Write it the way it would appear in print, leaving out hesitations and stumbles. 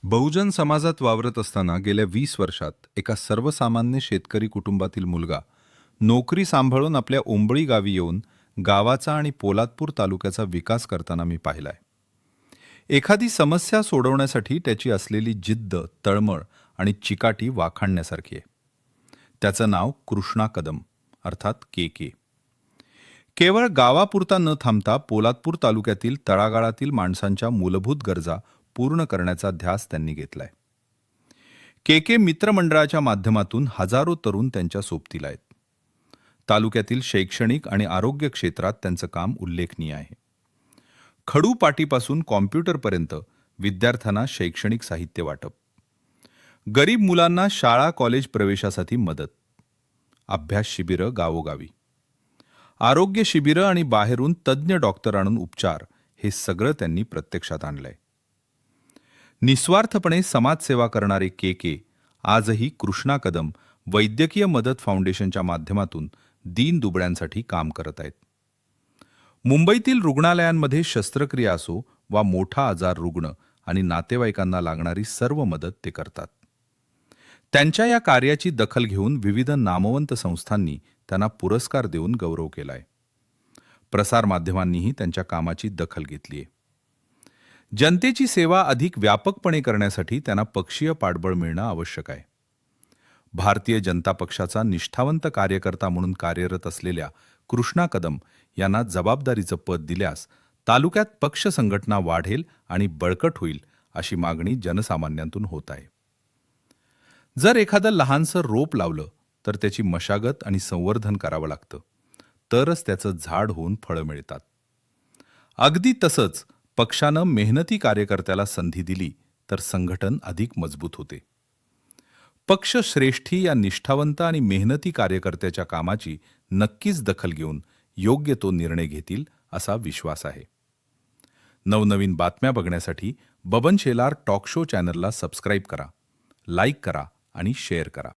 बहुजन समाजात वावरत असताना गेल्या 20 वर्षात एका सर्वसामान्य शेतकरी कुटुंबातील मुलगा नोकरी सांभाळून आपल्या ओंबळी गावी येऊन गावाचा आणि पोलादपूर तालुक्याचा विकास करताना मी पाहिलाय. एखादी समस्या सोडवण्यासाठी त्याची असलेली जिद्द, तळमळ आणि चिकाटी वाखाणण्यासारखी आहे. त्याचं नाव कृष्णा कदम अर्थात के के. केवळ गावापुरता न थांबता पोलादपूर तालुक्यातील तळागाळातील माणसांच्या मूलभूत गरजा पूर्ण करण्याचा ध्यास त्यांनी घेतलाय. के के मित्रमंडळाच्या माध्यमातून हजारो तरुण त्यांच्या सोबतीला आहेत. तालुक्यातील शैक्षणिक आणि आरोग्य क्षेत्रात त्यांचं काम उल्लेखनीय आहे. खडूपाटीपासून कॉम्प्युटरपर्यंत विद्यार्थ्यांना शैक्षणिक साहित्य वाटप, गरीब मुलांना शाळा कॉलेज प्रवेशासाठी मदत, अभ्यास शिबिरं गावोगावी, आरोग्य शिबिरं आणि बाहेरून तज्ज्ञ डॉक्टर आणून उपचार, हे सगळं त्यांनी प्रत्यक्षात आणलंय. निस्वार्थपणे समाजसेवा करणारे के के आजही कृष्णा कदम वैद्यकीय मदत फाउंडेशनच्या माध्यमातून दीनदुबळ्यांसाठी काम करत आहेत. मुंबईतील रुग्णालयांमध्ये शस्त्रक्रिया असो वा मोठा आजार रुग्ण आणि नातेवाईकांना लागणारी सर्व मदत ते करतात. त्यांच्या या कार्याची दखल घेऊन विविध नामवंत संस्थांनी त्यांना पुरस्कार देऊन गौरव केलाय. प्रसारमाध्यमांनीही त्यांच्या कामाची दखल घेतलीय. जनतेची सेवा अधिक व्यापकपणे करण्यासाठी त्यांना पक्षीय पाठबळ मिळणं आवश्यक आहे. भारतीय जनता पक्षाचा निष्ठावंत कार्यकर्ता म्हणून कार्यरत असलेल्या कृष्णा कदम यांना जबाबदारीचं पद दिल्यास तालुक्यात पक्ष संघटना वाढेल आणि बळकट होईल, अशी मागणी जनसामान्यांतून होत आहे. जर एखादं लहानसं रोप लावलं तर त्याची मशागत आणि संवर्धन करावं लागतं, तरच त्याचं झाड होऊन फळं मिळतात. अगदी तसंच पक्षानं मेहनती कार्यकर्त्याला संधी दिली तर संघटन अधिक मजबूत होते. पक्ष श्रेष्ठी या निष्ठावंत आणि मेहनती कार्यकर्त्याच्या कामाची नक्कीच दखल घेऊन योग्य तो निर्णय घेतील, असा विश्वास आहे. नवनवीन बातम्या बघण्यासाठी बबन शेलार टॉक शो चॅनलला सबस्क्राईब करा, लाईक करा आणि शेअर करा.